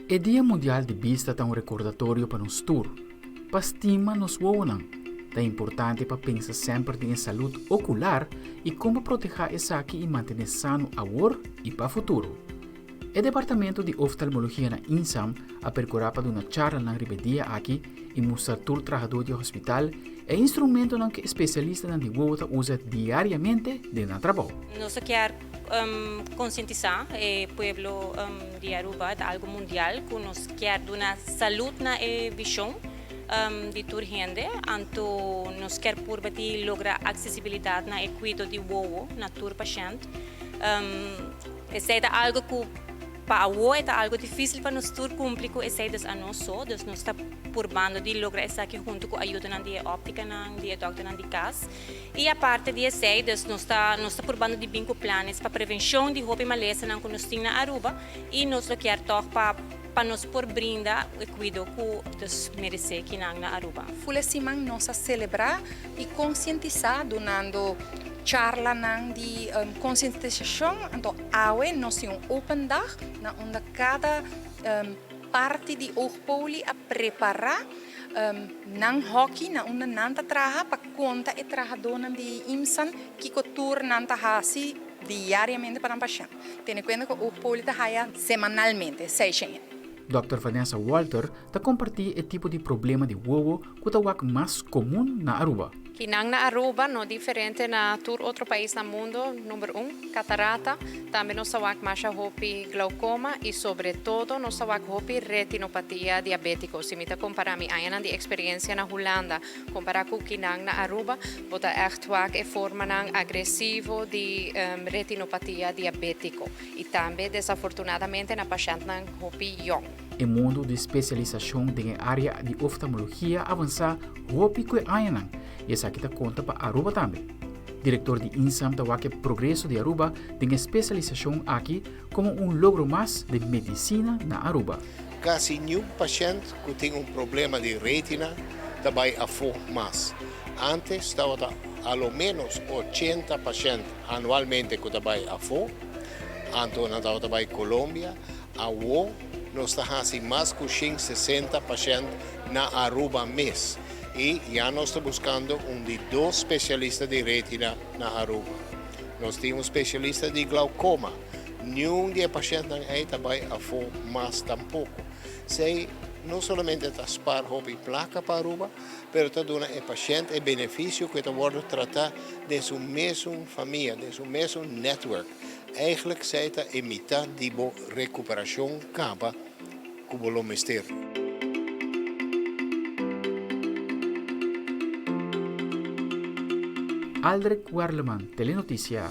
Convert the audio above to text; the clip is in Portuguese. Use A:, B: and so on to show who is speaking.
A: O Dia Mundial de Vista é um recordatório para nos tour, para estima nos wonan. É importante para pensar sempre em saúde ocular e como proteger essa aqui e manter sano agora e para o futuro. O Departamento de Oftalmologia na INSAM a percorrer para uma charla na ribedia aqui e mostrar todo trabalhador do hospital é instrumento que especialista na diwota usa diariamente dentro do trabalho.
B: Nós queremos conscientizar o povo de Aruba de algo mundial que nós queremos dar saúde na visão de toda gente, então nós queremos por lograr acessibilidade na cuidado de ovo na todo paciente. Isso é algo que para o é algo difícil para nós cumprir com esse a nós só, nós estamos por bando de lograr isso aqui junto com a ajuda de óptica, de doutor, de casa. E a parte de esse, nós estamos por bando de bingo planos para prevenção de roupa e maleza que nós temos na Aruba e nós queremos para nos por brindar o cuidado que nós merecemos aqui na Aruba.
C: Fule simang nós celebrar e conscientizar donando charla de conscientização, então awe nós temos open dag na onde cada parte de Oogpoli a preparar nang hockey na onde nanta traha para conta e trajador de imsan que couture nanta hasi diariamente para o paciente. Tem conta que Oogpoli trabalha semanalmente, 6
A: Dr. Vanessa Walter está compartilhando o tipo de problema de ovo que é mais comum na Aruba.
D: Que na Aruba não diferente na todo outro país no mundo, número catarata, também nós temos mais glaucoma e sobretudo nós temos retinopatia diabética. Se me comparar a minha experiência na Holanda, comparar com que na Aruba, bota echt a forma agressiva de retinopatia diabética e também desafortunadamente na paciente na young.
A: O mundo de especialização na área de oftalmologia avançar roupa que ainda e essa aqui conta para Aruba também. Diretor de INSAM da que progresso de Aruba tem especialização aqui como logro mais de medicina na Aruba.
E: Quase nenhum paciente que tem problema de retina também afo mais. Antes estava ao menos 80 pacientes anualmente que também afo. Então na também Colômbia, agora nós estamos mais que 60 pacientes na Aruba mês. E já nós estamos buscando de 2 especialistas de retina na Aruba. Nós temos especialista de glaucoma. Nenhum de pacientes aí também afo mais tampouco. Sei não somente taspar roupa e placa para Aruba, mas também o paciente é benefício que pode tratar de sua mesma família, de seu mesmo network. Eigenlijk sei a metade de recuperação capa que vamos ter.
A: Aldrich Warleman, Telenotícia.